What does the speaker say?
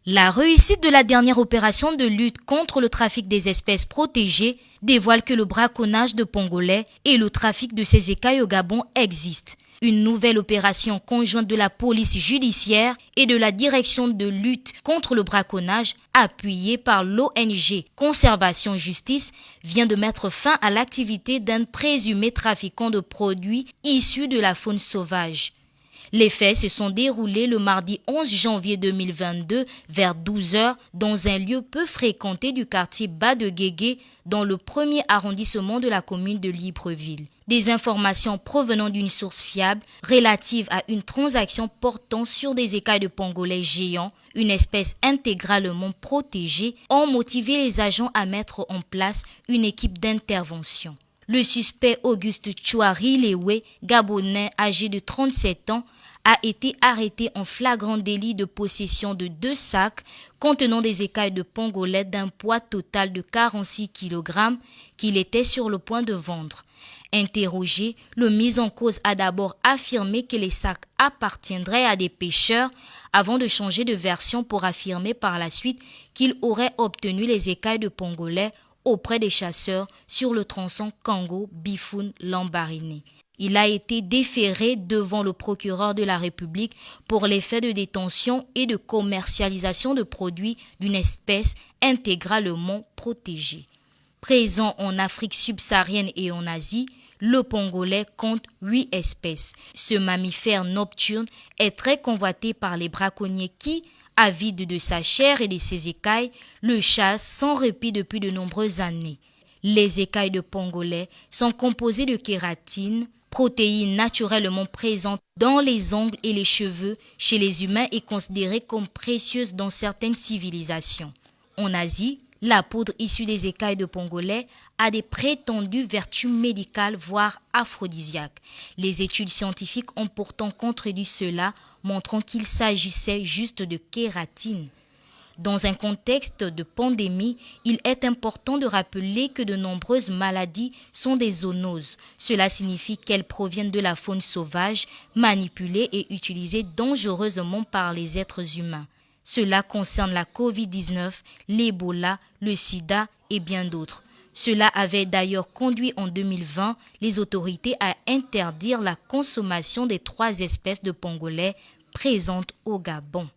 La réussite de la dernière opération de lutte contre le trafic des espèces protégées dévoile que le braconnage de pangolais et le trafic de ces écailles au Gabon existent. Une nouvelle opération conjointe de la police judiciaire et de la direction de lutte contre le braconnage, appuyée par l'ONG Conservation Justice, vient de mettre fin à l'activité d'un présumé trafiquant de produits issus de la faune sauvage. Les faits se sont déroulés le mardi 11 janvier 2022 vers 12h dans un lieu peu fréquenté du quartier Bas de Guégué dans le premier arrondissement de la commune de Libreville. Des informations provenant d'une source fiable relative à une transaction portant sur des écailles de pangolais géants, une espèce intégralement protégée, ont motivé les agents à mettre en place une équipe d'intervention. Le suspect Auguste Chouari Lewe, gabonais âgé de 37 ans, a été arrêté en flagrant délit de possession de 2 sacs contenant des écailles de pangolais d'un poids total de 46 kg qu'il était sur le point de vendre. Interrogé, le mis en cause a d'abord affirmé que les sacs appartiendraient à des pêcheurs avant de changer de version pour affirmer par la suite qu'il aurait obtenu les écailles de pangolais auprès des chasseurs sur le tronçon Kango-Bifoun-Lambaréné. Il a été déféré devant le procureur de la République pour les faits de détention et de commercialisation de produits d'une espèce intégralement protégée. Présent en Afrique subsaharienne et en Asie, le pangolais compte 8 espèces. Ce mammifère nocturne est très convoité par les braconniers qui, avides de sa chair et de ses écailles, le chassent sans répit depuis de nombreuses années. Les écailles de pangolais sont composées de kératine, protéines naturellement présentes dans les ongles et les cheveux chez les humains et considérées comme précieuses dans certaines civilisations. En Asie, la poudre issue des écailles de pangolais a des prétendues vertus médicales, voire aphrodisiaques. Les études scientifiques ont pourtant contredit cela, montrant qu'il s'agissait juste de kératine. Dans un contexte de pandémie, il est important de rappeler que de nombreuses maladies sont des zoonoses. Cela signifie qu'elles proviennent de la faune sauvage, manipulée et utilisée dangereusement par les êtres humains. Cela concerne la Covid-19, l'Ebola, le sida et bien d'autres. Cela avait d'ailleurs conduit en 2020 les autorités à interdire la consommation des 3 espèces de pangolais présentes au Gabon.